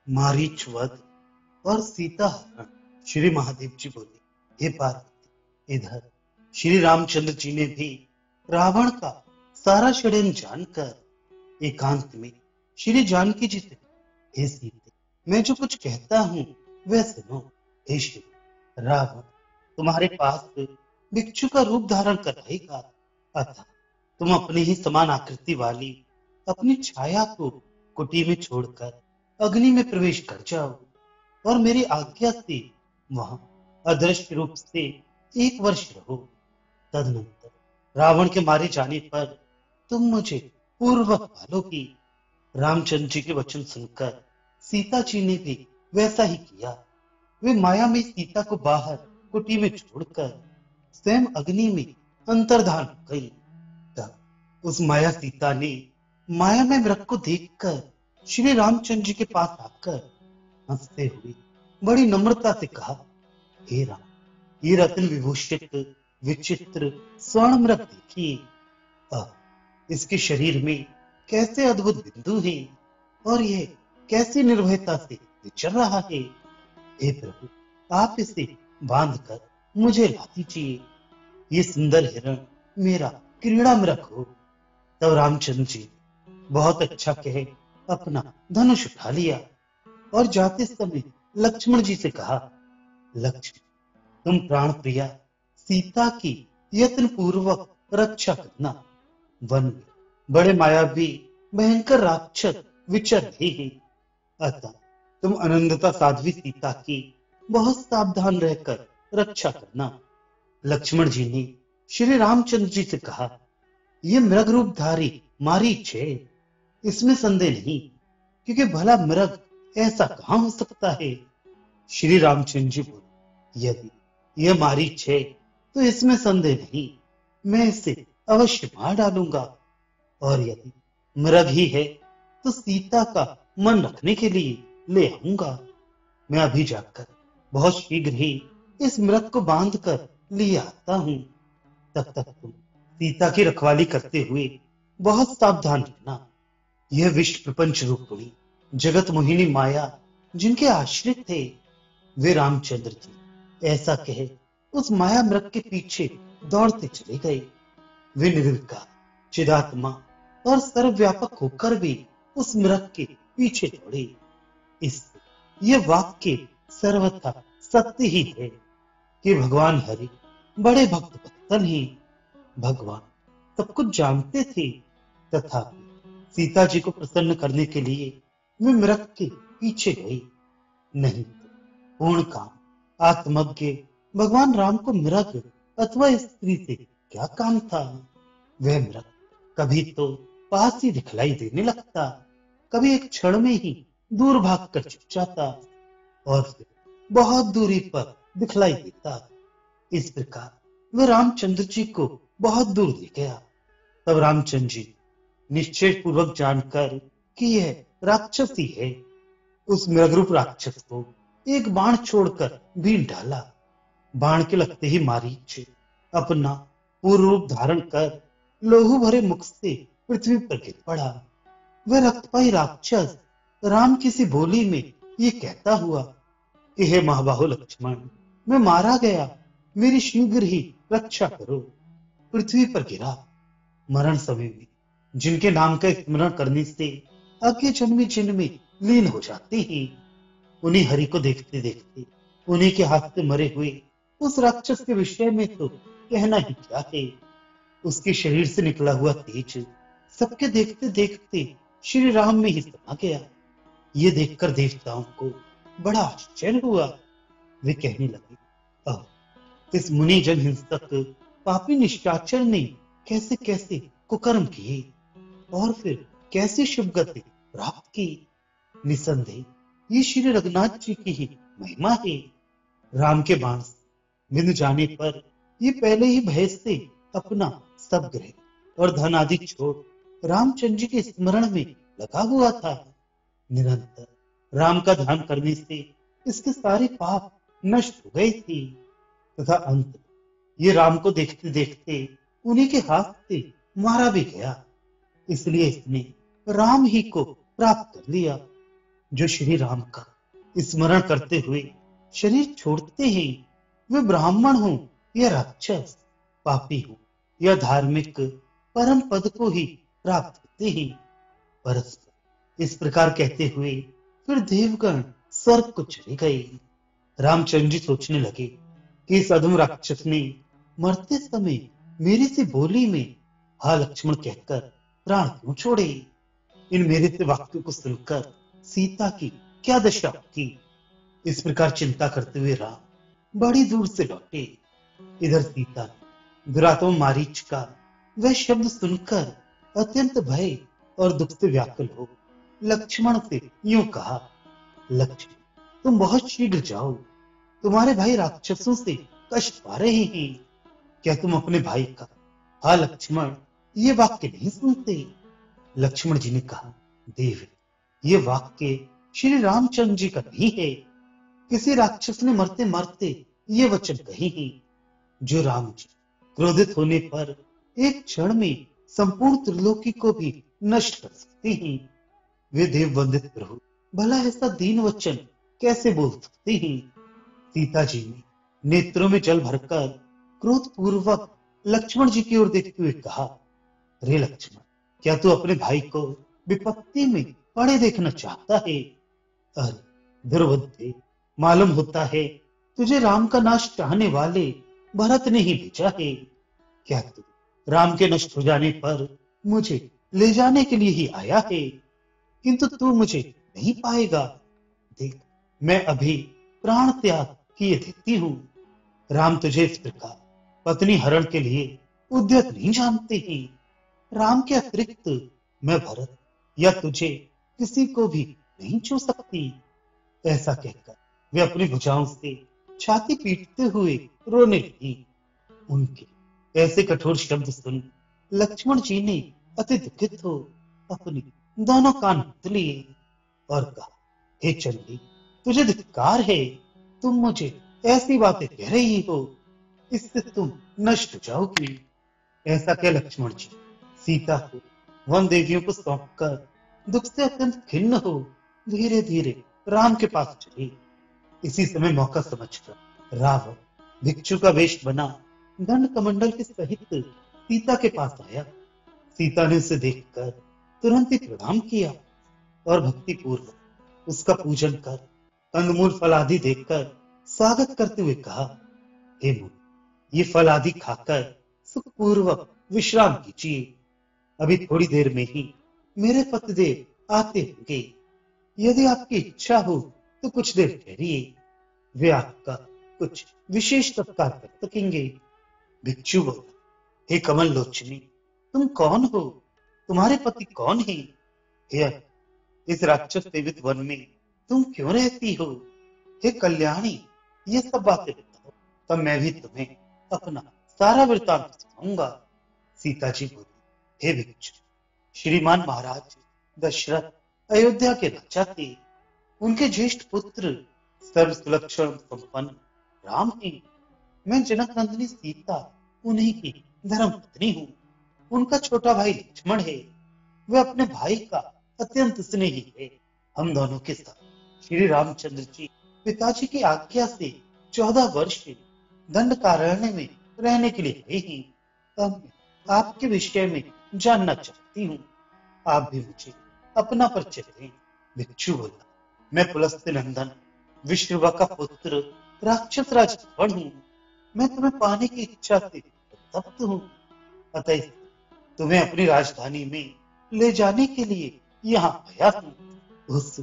मारीच वध और सीता हरण। श्री महादेव जी बोले, हे पार्वती, इधर श्री रामचंद्र जी ने भी रावण का सारा षड्यंत्र जानकर एकांत में श्री जानकी जी से, हे सीते, मैं जो कुछ कहता हूँ वह सुनो। हे श्री रावण तुम्हारे पास भिक्षु का रूप धारण कर रहेगा, अतः तुम अपने ही समान आकृति वाली अपनी छाया को कुटी में छोड़कर अग्नि में प्रवेश कर जाओ और मेरी आज्ञा से वहां अदृश्य रूप से 1 वर्ष रहो। तदनंतर रावण के मारे जाने पर तुम मुझे पूर्वक पालोगी। रामचंद्र जी के वचन सुनकर सीता जी ने भी वैसा ही किया। वे माया में सीता को बाहर कुटी में छोड़कर स्वयं अग्नि में अंतर्धान हो गई। तब उस माया सीता ने माया में मृग को देखकर श्री रामचंद्र जी के पास आकर हंसते हुए बड़ी नम्रता से कहा, हे राम, ये रत्न विभूषित विचित्र स्वर्ण मृग देखिए। इसके शरीर में कैसे अद्भुत बिंदु हैं और यह कैसी निर्भयता से विचर रहा है। हे प्रभु, आप इसे बांधकर मुझे ला दीजिए। ये सुंदर हिरण मेरा क्रीड़ा मृग हो। तब रामचंद्र जी बहुत अच्छा कहे अपना धनुष उठा लिया और जाते समय लक्ष्मण जी से कहा, लक्ष्मण, तुम प्राण प्रिया सीता की यत्न पूर्वक रक्षा करना। वन में बड़े मायावी भयंकर राक्षस विचर रहे हैं, अतः तुम अनंतता साध्वी सीता की बहुत सावधान रहकर रक्षा करना। लक्ष्मण जी ने श्री रामचंद्र जी से कहा, यह मृग रूपधारी मारीच है, इसमें संदेह नहीं, क्योंकि भला मृग ऐसा कहां हो सकता है। श्री रामचंद्र जी बोले, यदि यह मारीच है तो इसमें संदेह नहीं, मैं इसे अवश्य मार डालूंगा, और यदि मृग ही है तो सीता का मन रखने के लिए ले आऊंगा। मैं अभी जाकर बहुत शीघ्र ही इस मृग को बांध कर ले आता हूं। तब तक तुम सीता की रखवाली करते हुए बहुत सावधान रहना। यह विश्व प्रपंच रूपिणी जगत मोहिनी माया जिनके आश्रित थे, वे रामचंद्र जी ऐसा कहे उस माया मृग के पीछे दौड़ते चले गए। वे निर्विकार चिदात्मा और सर्वव्यापक होकर भी उस मृग के पीछे दौड़े। इससे यह वाक्य सर्वथा सत्य ही है कि भगवान हरि बड़े भक्त वत्सल हैं। भगवान सब कुछ जानते थे, तथापि सीता जी को प्रसन्न करने के लिए वे मृग के पीछे गए। नहीं तो पूर्ण काम आत्मज्ञ भगवान राम को मृग अथवा स्त्री से क्या काम था। वह मृग कभी तो पास ही दिखलाई देने लगता, कभी एक क्षण में ही दूर भाग कर छुप जाता और फिर बहुत दूरी पर दिखलाई देता। इस प्रकार वह रामचंद्र जी को बहुत दूर ले गया। तब रामचंद्र जी निश्चय पूर्वक जानकर कि यह राक्षस ही है, उस मृगरूप राक्षस को एक बाण छोड़कर बीन डाला। बाण के लगते ही मारीच अपना पूर्ण रूप धारण कर लोहू भरे मुख से पृथ्वी पर गिर पड़ा। वह रक्तपाई राक्षस राम की सी बोली में ये कहता हुआ कि हे महाबाहु लक्ष्मण, मैं मारा गया, मेरी शीघ्र ही रक्षा करो, पृथ्वी पर गिरा। मरण समय में जिनके नाम का स्मरण करने से आगे जन्मी जन्म में लीन हो जाते हैं, उन्हीं हरि को देखते देखते उन्हीं के हाथ से मरे हुए उस राक्षस के विषय में तो कहना ही क्या है। उसके शरीर से निकला हुआ तेज सबके देखते देखते श्री राम में ही समा गया। ये देखकर देवताओं को बड़ा आश्चर्य हुआ। वे कहने लगे, इस मुनि जन हिंसक पापी निशाचर ने कैसे कैसे कुकर्म किए और फिर कैसी शुभ गति प्राप्त की। निसंदेह ये श्री रघुनाथ जी की ही महिमा है। राम के बाण से बिंद जाने पर ये पहले ही भय से अपना सब ग्रह और धन आदि छोड़ रामचंद्र जी के स्मरण में लगा हुआ था। निरंतर राम का ध्यान करने से इसके सारे पाप नष्ट हो गए थे तथा अंत ये राम को देखते देखते उन्हीं के हाथ से मारा भी गया। इसलिए इसने राम ही को प्राप्त कर लिया। जो श्री राम का स्मरण करते हुए शरीर छोड़ते ही वे ब्राह्मण हो या राक्षस, पापी हो या धार्मिक, परम पद को ही प्राप्त होते ही परस्पर इस प्रकार कहते हुए फिर देवगण स्वर्ग को चले गए। रामचंद्र जी सोचने लगे कि इस अधम राक्षस ने मरते समय मेरी सी बोली में हा लक्ष्मण कहकर प्राण क्यों छोड़े। इन मेरे से वाक्यों को सुनकर सीता की क्या दशा होगी। इस प्रकार चिंता करते हुए राम बड़ी दूर से लौटे। इधर सीता ने दुरात्मा मारीच का वह शब्द सुनकर अत्यंत भय और दुख से व्याकुल हो लक्ष्मण से यूं कहा, लक्ष्मण तुम बहुत शीघ्र जाओ, तुम्हारे भाई राक्षसों से कष्ट पा रहे हैं। क्या तुम अपने भाई का हा लक्ष्मण ये वाक्य नहीं सुनते। लक्ष्मण जी ने कहा, देव ये वाक्य श्री रामचंद्र जी का नहीं है। किसी राक्षस ने मरते मरते ये वचन कही है। जो राम जी क्रोधित होने पर एक क्षण में संपूर्ण त्रिलोकी को भी नष्ट कर सकते हैं। वे देव वंदित प्रभु भला ऐसा दीन वचन कैसे बोल सकते हैं। सीता जी ने नेत्रों में जल भरकर क्रोध पूर्वक लक्ष्मण जी की ओर देखते हुए कहा, रे लक्ष्मण क्या तू अपने भाई को विपत्ति में पड़े देखना चाहता है। अरे दुर्बुद्धे, मालूम होता है तुझे राम का नाश चाहने वाले भरत ने ही भेजा है। क्या तू राम के नष्ट हो जाने पर मुझे ले जाने के लिए ही आया है, किंतु तू मुझे नहीं पाएगा। देख मैं अभी प्राण त्याग किए देती हूँ। राम तुझे इस प्रकार पत्नी हरण के लिए उद्यत नहीं जानते हैं। राम के अतिरिक्त मैं भरत या तुझे किसी को भी नहीं छू सकती। ऐसा कहकर वे अपनी भुजाओं से छाती पीटते हुए रोने लगी। उनके ऐसे कठोर शब्द सुन लक्ष्मण जी ने अति दुखित हो अपने दोनों कान मूंद लिए और कहा, हे चंडी तुझे धिक्कार है, तुम मुझे ऐसी बातें कह रही हो, इससे तुम नष्ट हो जाओगी। ऐसा कह लक्ष्मण जी सीता को वन देवियों को सौंपकर दुख से अत्यंत खिन्न हो धीरे धीरे राम के पास चले। इसी समय मौका समझकर रावण भिक्षु का वेश बना दंड कमंडल के सहित सीता के पास आया। सीता ने उसे देखकर तुरंत ही प्रणाम किया और भक्ति पूर्वक उसका पूजन कर कंदमूल फल आदि देकर स्वागत करते हुए कहा, हे मुनि ये फल आदि खाकर सुखपूर्वक विश्राम कीजिए। अभी थोड़ी देर में ही मेरे पतिदेव आते होंगे। यदि आपकी इच्छा हो तो कुछ देर ठहरिए, वे आपका कुछ विशेष सत्कार कर सकेंगे। भिक्षु बोला, हे कमल लोचनी तुम कौन हो, तुम्हारे पति कौन है। हे इस राक्षस सेवित वन में तुम क्यों रहती हो। हे कल्याणी ये सब बातें बताओ, तब मैं भी तुम्हें अपना सारा वृत्तांत सुनाऊंगा। सीता जी बोली, हे भिक्षु श्रीमान महाराज दशरथ अयोध्या के राजा थे। उनके ज्येष्ठ पुत्र सर्व सुलक्षण संपन्न राम हैं। मैं जनक नंदिनी सीता उन्हीं की धर्म पत्नी हूँ। उनका छोटा भाई लक्ष्मण है, वह अपने भाई का अत्यंत स्नेही है। हम दोनों के साथ श्री रामचंद्र जी पिताजी की आज्ञा से 14 वर्ष दंड कारण्य में रहने के लिए गए हैं। अब मैं आपके विषय में जानना चाहती हूँ, आप भी मुझे अपना परिचय दें। भिक्षु बोला, मैं पुलस्त्य नंदन विश्रवा का पुत्र राक्षस राज रावण हूँ। मैं तुम्हें पाने की इच्छा से तप्त हूँ, अतः तुम्हें अपनी राजधानी में ले जाने के लिए यहाँ आया हूँ। उस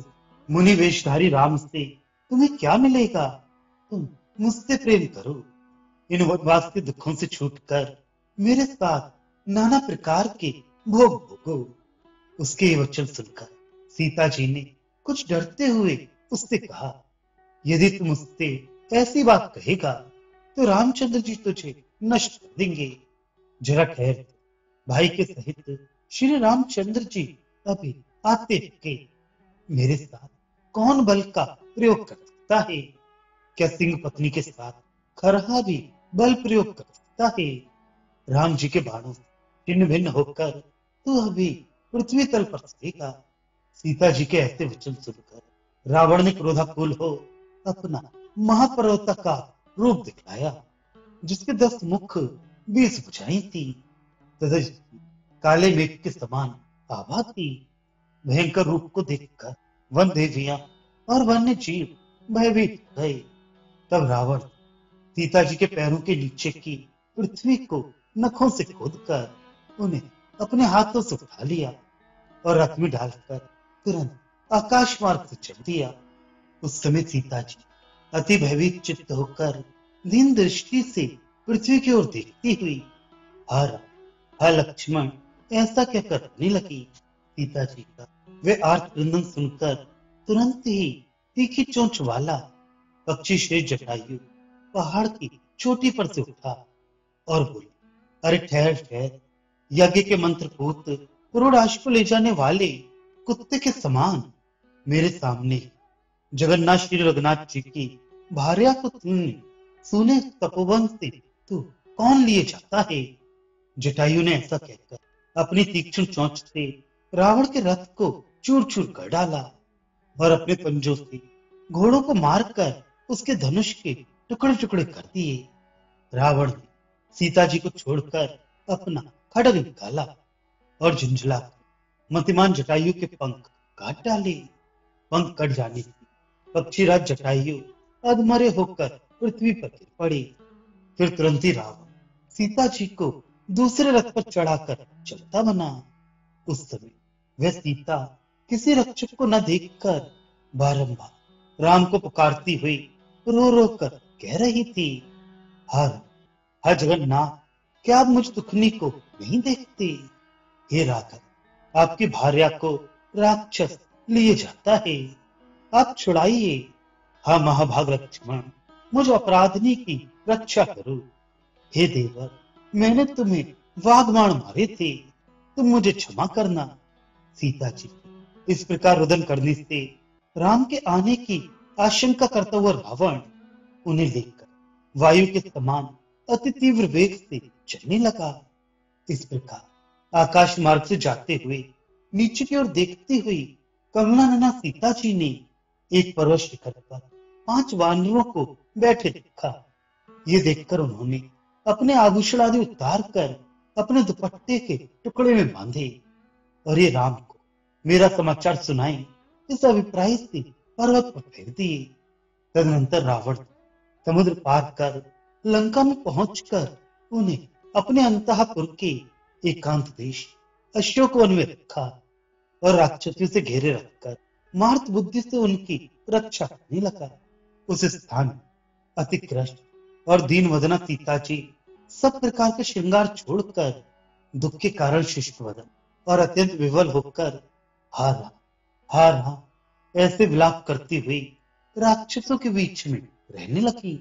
मुनि वेशधारी राम से तुम्हें क्या मिलेगा, तुम मुझसे प्रेम करो। इन वनवास के दुखों से छूटकर मेरे साथ नाना प्रकार के भोग भोगो। उसके ये वचन सुनकर सीता जी ने कुछ डरते हुए उससे कहा, यदि तुम उससे ऐसी बात कहेगा तो रामचंद्र जी तुझे नष्ट कर देंगे। जरा ठहर, भाई के सहित श्री रामचंद्र जी अभी आते होंगे। मेरे साथ कौन बल का प्रयोग कर सकता है। क्या सिंह पत्नी के साथ खरहा भी बल प्रयोग कर सकता है। राम जी के बाणों से छिन्न भिन्न होकर तू अभी पृथ्वी तल पर सड़ेगा। सीता जी के ऐसे वचन सुनकर रावण ने क्रोधाकुल हो अपना महापर्वत का रूप दिखलाया, जिसके 10 मुख 20 भुजाएं थी तथा काले मेघ के समान आभा थी। भयंकर रूप को देखकर वन देवियां और वन्य जीव भयभीत हो गए। तब रावण सीता जी के पैरों के नीचे की पृथ्वी को नखों से खोदकर उन्हें अपने हाथों से उठा लिया और रथ में डालकर तुरंत आकाश मार्ग से चल दिया। उस समय सीता जी अति भयभीत चित्त होकर दीन दृष्टि से पृथ्वी की ओर देखती हुई हर हर लक्ष्मण ऐसा क्या करने लगी। सीता जी का वे आर्तक्रंदन सुनकर तुरंत ही तीखी चोंच वाला पक्षी शेष जटायु पहाड़ की चोटी पर से उठा और बोले, अरे ठहर ठहर, यज्ञ के मंत्रपूत पुरोडाश को ले जाने वाले कुत्ते के समान मेरे सामने जगन्नाथ श्री रघुनाथ जी की भार्या को तुमने सोने तपोवन से तू कौन लिए जाता है। जटायु ने ऐसा कहकर अपनी तीक्ष्ण चोंच से रावण के रथ को चूर चूर कर डाला और अपने पंजों से घोड़ों को मारकर उसके धनुष के टुकड़े टुकड़े कर दिए। रावण ने सीता जी को छोड़कर अपना खड्ग निकाला और झुंझलाकर मतिमान जटायु के पंख काट डाले। पंख कट जाने से पक्षीराज जटायु अधमरे होकर पृथ्वी पर गिर पड़े। फिर तुरंत ही रावण सीता जी को दूसरे रथ पर चढ़ाकर चलता बना। उस समय वह सीता किसी रक्षक को न देखकर बारंबार राम को पुकारती हुई रो रो कर कह रही थी, हर हर जगन्नाथ, क्या आप मुझ दुखनी को नहीं देखते। हे राघव, आपकी भार्या को राक्षस लिए जाता है, आप छुड़ाइए। हाँ महाभाग लक्ष्मण, मुझ अपराधनी की रक्षा करो। हे देवर, मैंने तुम्हें वाघबाण मारे थे, तुम मुझे क्षमा करना। सीता जी इस प्रकार रुदन करने से राम के आने की आशंका करता हुआ रावण उन्हें लेकर वायु के समान अति तीव्र वेग से चलने लगा। इस प्रकार आकाश मार्ग से जाते हुए नीचे की ओर देखती हुई कमलानना सीता जी ने एक पर्वत शिखर पर 5 वानरों को बैठे देखा। ये देखकर उन्होंने अपने आभूषण आदि उतार कर अपने दुपट्टे के टुकड़े में बांधे और ये राम को मेरा समाचार सुनाए इस अभिप्राय से पर्वत पर फेंक दिए। तदनंतर रावण समुद्र पार कर लंका में पहुंचकर उन्हें अपने अंतःपुर के एकांत देश अशोकवन में रखा और राक्षसों से घेरे रखकर मार्त बुद्धि से उनकी रक्षा करने लगा। उस स्थान में अति कष्ट और दीन वदना सीता जी सब प्रकार के श्रृंगार छोड़कर दुख के कारण शुष्क वदन और अत्यंत विवल होकर हार ऐसे विलाप करती हुई राक्षसों के बीच में रहने लगी।